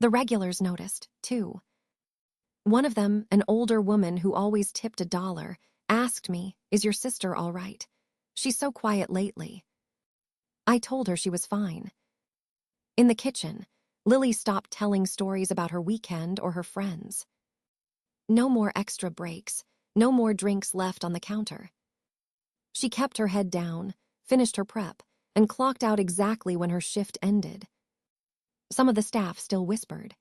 The regulars noticed, too. One of them, an older woman who always tipped $1, asked me, "Is your sister all right? She's so quiet lately." I told her she was fine. In the kitchen, Lily stopped telling stories about her weekend or her friends. No more extra breaks, no more drinks left on the counter. She kept her head down, finished her prep, and clocked out exactly when her shift ended. Some of the staff still whispered.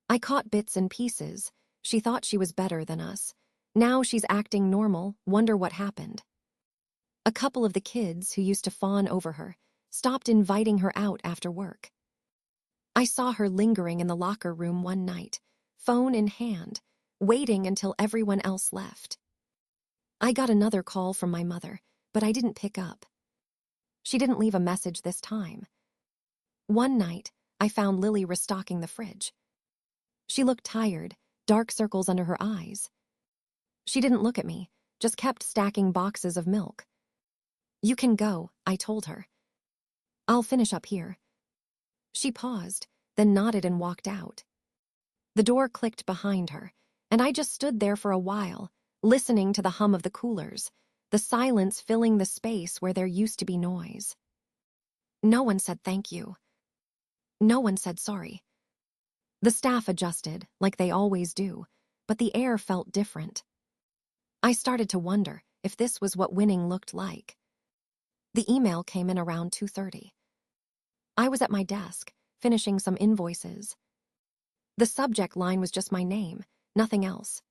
I caught bits and pieces. She thought she was better than us. Now she's acting normal, wonder what happened. A couple of the kids who used to fawn over her stopped inviting her out after work. I saw her lingering in the locker room one night, phone in hand, waiting until everyone else left. I got another call from my mother, but I didn't pick up. She didn't leave a message this time. One night, I found Lily restocking the fridge. She looked tired, dark circles under her eyes. She didn't look at me, just kept stacking boxes of milk. "You can go," I told her. "I'll finish up here." She paused, then nodded and walked out. The door clicked behind her, and I just stood there for a while, listening to the hum of the coolers, the silence filling the space where there used to be noise. No one said thank you. No one said sorry. The staff adjusted, like they always do, but the air felt different. I started to wonder if this was what winning looked like. The email came in around 2:30. I was at my desk, finishing some invoices. The subject line was just my name, nothing else.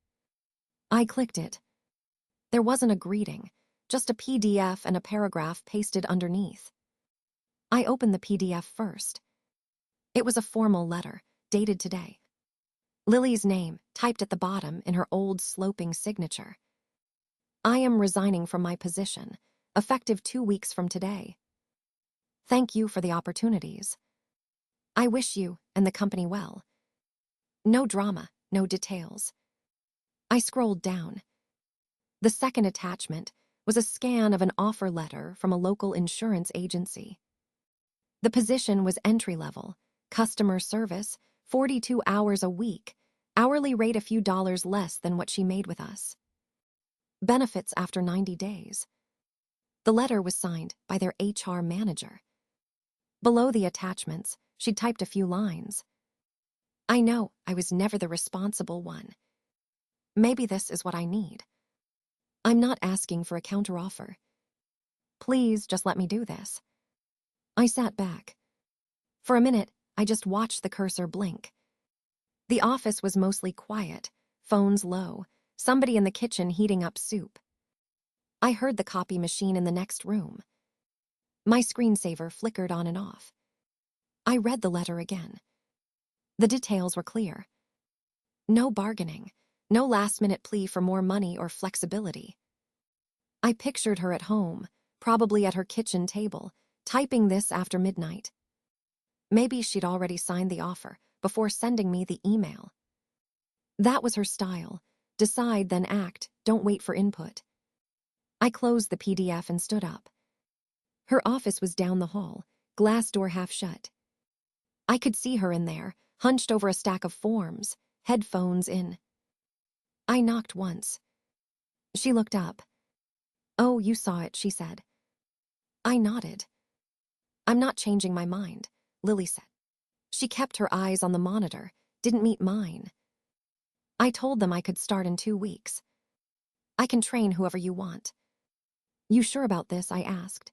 I clicked it. There wasn't a greeting, just a PDF and a paragraph pasted underneath. I opened the PDF first. It was a formal letter, dated today. Lily's name, typed at the bottom in her old sloping signature. "I am resigning from my position, effective 2 weeks from today. Thank you for the opportunities. I wish you and the company well." No drama, no details. I scrolled down. The second attachment was a scan of an offer letter from a local insurance agency. The position was entry-level, customer service, 42 hours a week, hourly rate a few dollars less than what she made with us. Benefits after 90 days. The letter was signed by their HR manager. Below the attachments, she'd typed a few lines. I know I was never the responsible one. Maybe this is what I need. I'm not asking for a counteroffer. Please just let me do this. I sat back. For a minute, I just watched the cursor blink. The office was mostly quiet, phones low, somebody in the kitchen heating up soup. I heard the copy machine in the next room. My screensaver flickered on and off. I read the letter again. The details were clear. No bargaining, no last-minute plea for more money or flexibility. I pictured her at home, probably at her kitchen table, typing this after midnight. Maybe she'd already signed the offer before sending me the email. That was her style. Decide, then act, don't wait for input. I closed the PDF and stood up. Her office was down the hall, glass door half shut. I could see her in there, hunched over a stack of forms, headphones in. I knocked once. She looked up. "Oh, you saw it," she said. I nodded. "I'm not changing my mind," Lily said. She kept her eyes on the monitor, didn't meet mine. "I told them I could start in 2 weeks. I can train whoever you want." "You sure about this?" I asked.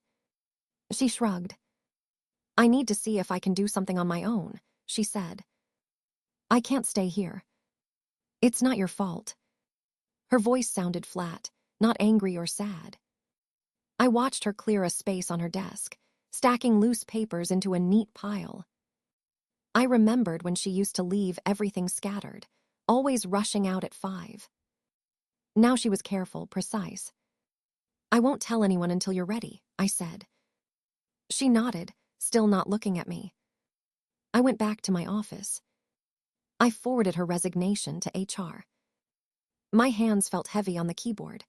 She shrugged. "I need to see if I can do something on my own," she said. "I can't stay here." "It's not your fault." Her voice sounded flat, not angry or sad. I watched her clear a space on her desk, stacking loose papers into a neat pile. I remembered when she used to leave everything scattered, always rushing out at 5. Now she was careful, precise. "I won't tell anyone until you're ready," I said. She nodded, still not looking at me. I went back to my office. I forwarded her resignation to HR. My hands felt heavy on the keyboard.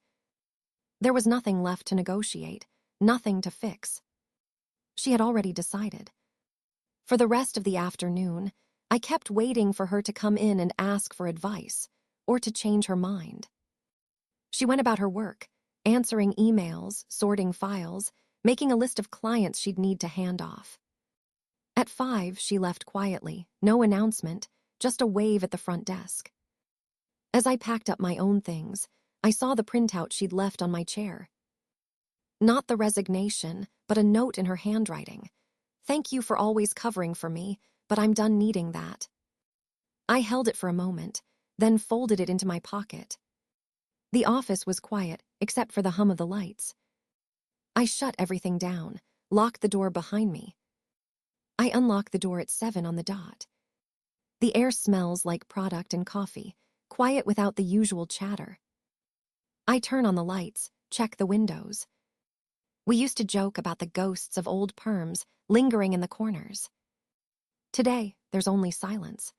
There was nothing left to negotiate, nothing to fix. She had already decided. For the rest of the afternoon, I kept waiting for her to come in and ask for advice, or to change her mind. She went about her work, answering emails, sorting files, making a list of clients she'd need to hand off. At 5, she left quietly, no announcement, just a wave at the front desk. As I packed up my own things, I saw the printout she'd left on my chair. Not the resignation, but a note in her handwriting. "Thank you for always covering for me, but I'm done needing that." I held it for a moment, then folded it into my pocket. The office was quiet, except for the hum of the lights. I shut everything down, locked the door behind me. I unlocked the door at 7 on the dot. The air smells like product and coffee, quiet without the usual chatter. I turn on the lights, check the windows. We used to joke about the ghosts of old perms lingering in the corners. Today, there's only silence.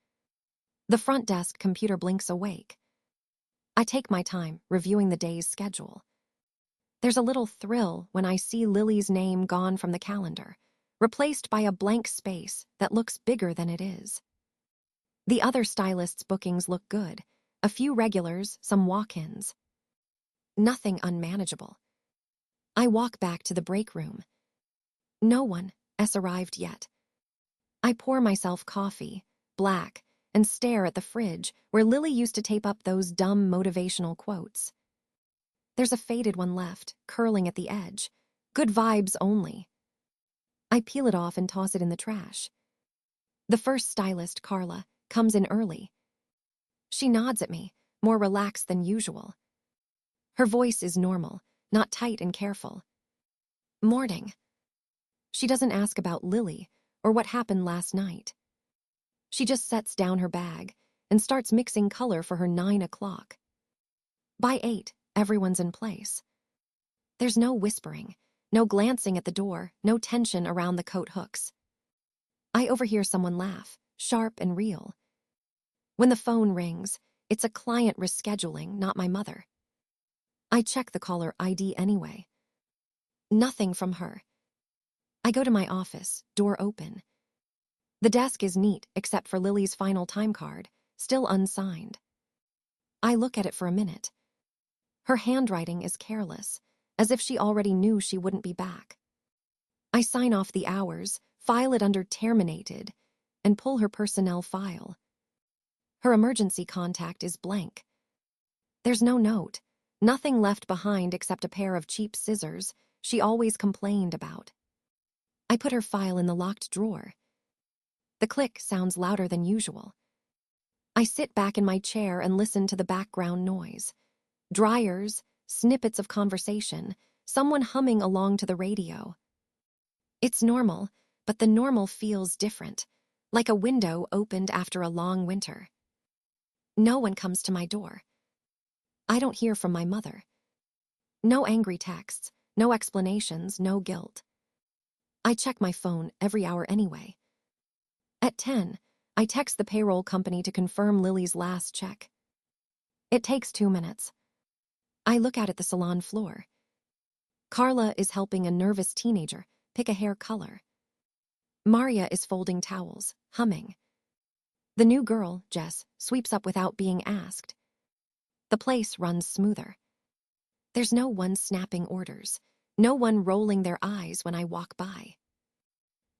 The front desk computer blinks awake. I take my time, reviewing the day's schedule. There's a little thrill when I see Lily's name gone from the calendar, replaced by a blank space that looks bigger than it is. The other stylists' bookings look good, a few regulars, some walk-ins. Nothing unmanageable. I walk back to the break room. No one has arrived yet. I pour myself coffee, black, and stare at the fridge where Lily used to tape up those dumb motivational quotes. There's a faded one left, curling at the edge. Good vibes only. I peel it off and toss it in the trash. The first stylist, Carla, comes in early. She nods at me, more relaxed than usual. Her voice is normal, not tight and careful. "Morning." She doesn't ask about Lily or what happened last night. She just sets down her bag and starts mixing color for her 9 o'clock. By 8, everyone's in place. There's no whispering, no glancing at the door, no tension around the coat hooks. I overhear someone laugh, sharp and real. When the phone rings, it's a client rescheduling, not my mother. I check the caller ID anyway. Nothing from her. I go to my office, door open. The desk is neat except for Lily's final time card, still unsigned. I look at it for a minute. Her handwriting is careless, as if she already knew she wouldn't be back. I sign off the hours, file it under terminated, and pull her personnel file. Her emergency contact is blank. There's no note, nothing left behind except a pair of cheap scissors she always complained about. I put her file in the locked drawer. The click sounds louder than usual. I sit back in my chair and listen to the background noise. Dryers, snippets of conversation, someone humming along to the radio. It's normal, but the normal feels different, like a window opened after a long winter. No one comes to my door. I don't hear from my mother. No angry texts, no explanations, no guilt. I check my phone every hour anyway. At 10, I text the payroll company to confirm Lily's last check. It takes 2 minutes. I look out at the salon floor. Carla is helping a nervous teenager pick a hair color. Maria is folding towels, humming. The new girl, Jess, sweeps up without being asked. The place runs smoother. There's no one snapping orders, no one rolling their eyes when I walk by.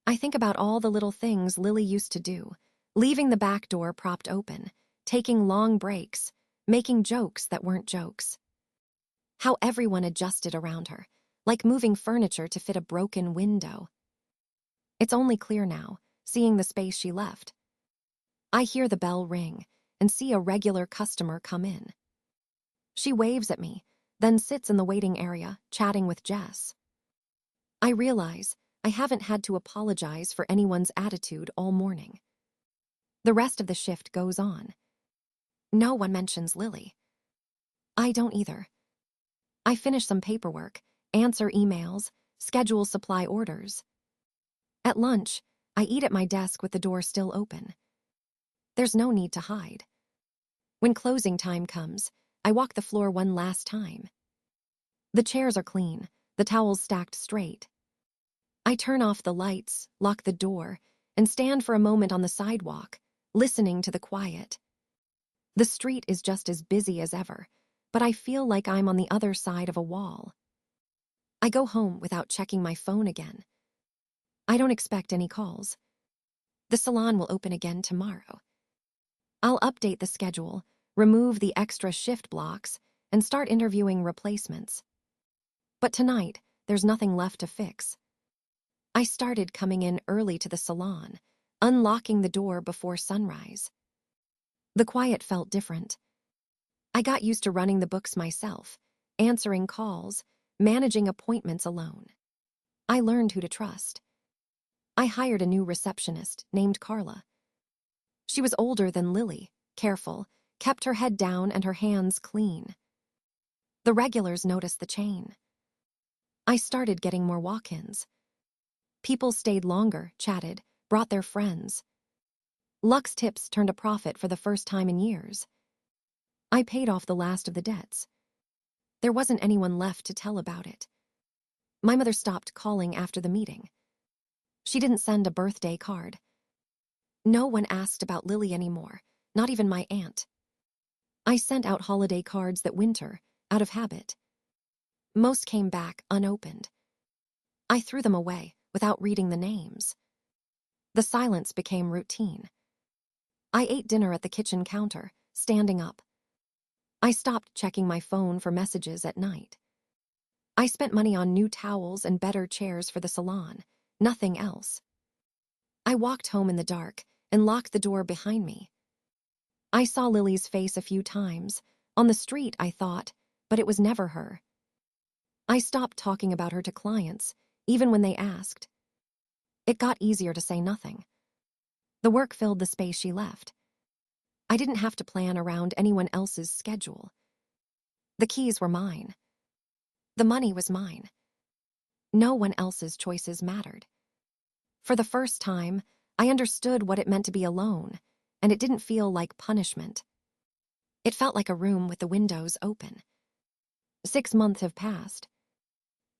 I think about all the little things Lily used to do, leaving the back door propped open, taking long breaks, making jokes that weren't jokes. How everyone adjusted around her, like moving furniture to fit a broken window. It's only clear now, seeing the space she left. I hear the bell ring and see a regular customer come in. She waves at me, then sits in the waiting area, chatting with Jess. I realize I haven't had to apologize for anyone's attitude all morning. The rest of the shift goes on. No one mentions Lily. I don't either. I finish some paperwork, answer emails, schedule supply orders. At lunch, I eat at my desk with the door still open. There's no need to hide. When closing time comes, I walk the floor one last time. The chairs are clean, the towels stacked straight. I turn off the lights, lock the door, and stand for a moment on the sidewalk, listening to the quiet. The street is just as busy as ever, but I feel like I'm on the other side of a wall. I go home without checking my phone again. I don't expect any calls. The salon will open again tomorrow. I'll update the schedule, remove the extra shift blocks, and start interviewing replacements. But tonight, there's nothing left to fix. I started coming in early to the salon, unlocking the door before sunrise. The quiet felt different. I got used to running the books myself, answering calls, managing appointments alone. I learned who to trust. I hired a new receptionist named Carla. She was older than Lily, careful, kept her head down and her hands clean. The regulars noticed the change. I started getting more walk-ins. People stayed longer, chatted, brought their friends. Lux Tips turned a profit for the first time in years. I paid off the last of the debts. There wasn't anyone left to tell about it. My mother stopped calling after the meeting. She didn't send a birthday card. No one asked about Lily anymore, not even my aunt. I sent out holiday cards that winter, out of habit. Most came back unopened. I threw them away without reading the names. The silence became routine. I ate dinner at the kitchen counter, standing up. I stopped checking my phone for messages at night. I spent money on new towels and better chairs for the salon, nothing else. I walked home in the dark and locked the door behind me. I saw Lily's face a few times, on the street, I thought, but it was never her. I stopped talking about her to clients, even when they asked. It got easier to say nothing. The work filled the space she left. I didn't have to plan around anyone else's schedule. The keys were mine. The money was mine. No one else's choices mattered. For the first time, I understood what it meant to be alone, and it didn't feel like punishment. It felt like a room with the windows open. 6 months have passed.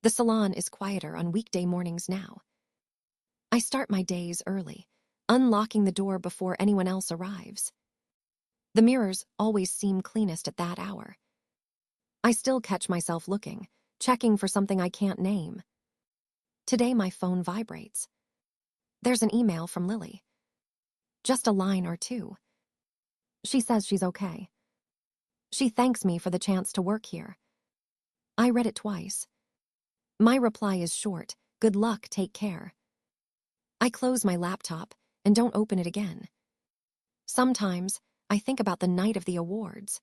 The salon is quieter on weekday mornings now. I start my days early, unlocking the door before anyone else arrives. The mirrors always seem cleanest at that hour. I still catch myself looking, checking for something I can't name. Today my phone vibrates. There's an email from Lily. Just a line or two. She says she's okay. She thanks me for the chance to work here. I read it twice. My reply is short, good luck, take care. I close my laptop and don't open it again. Sometimes I think about the night of the awards.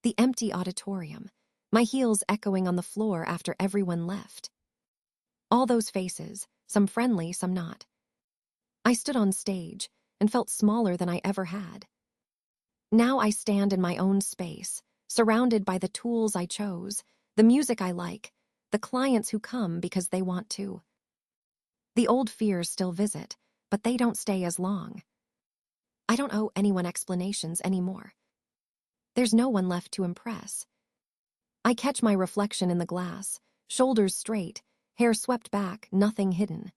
The empty auditorium, my heels echoing on the floor after everyone left. All those faces, some friendly, some not. I stood on stage and felt smaller than I ever had. Now I stand in my own space, surrounded by the tools I chose, the music I like, the clients who come because they want to. The old fears still visit, but they don't stay as long. I don't owe anyone explanations anymore. There's no one left to impress. I catch my reflection in the glass, shoulders straight, hair swept back, nothing hidden.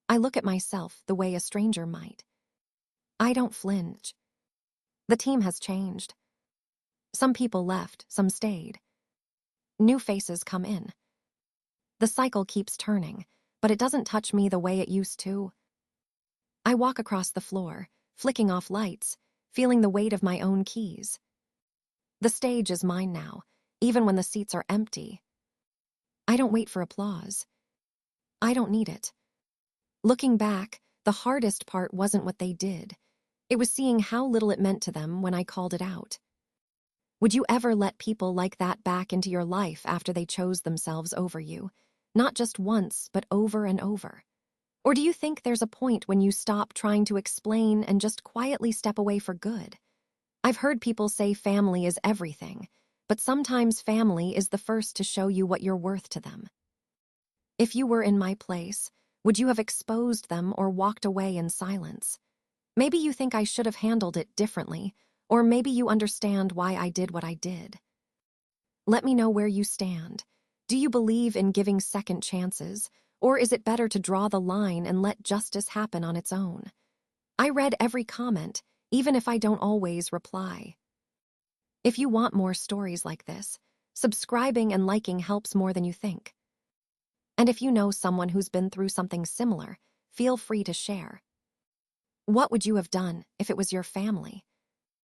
I look at myself the way a stranger might. I don't flinch. The team has changed. Some people left, some stayed. New faces come in. The cycle keeps turning, but it doesn't touch me the way it used to. I walk across the floor, flicking off lights, feeling the weight of my own keys. The stage is mine now, even when the seats are empty. I don't wait for applause. I don't need it. Looking back, the hardest part wasn't what they did. It was seeing how little it meant to them when I called it out. Would you ever let people like that back into your life after they chose themselves over you? Not just once, but over and over. Or do you think there's a point when you stop trying to explain and just quietly step away for good? I've heard people say family is everything, but sometimes family is the first to show you what you're worth to them. If you were in my place, would you have exposed them or walked away in silence? Maybe you think I should have handled it differently, or maybe you understand why I did what I did. Let me know where you stand. Do you believe in giving second chances, or is it better to draw the line and let justice happen on its own? I read every comment, even if I don't always reply. If you want more stories like this, subscribing and liking helps more than you think. And if you know someone who's been through something similar, feel free to share. What would you have done if it was your family?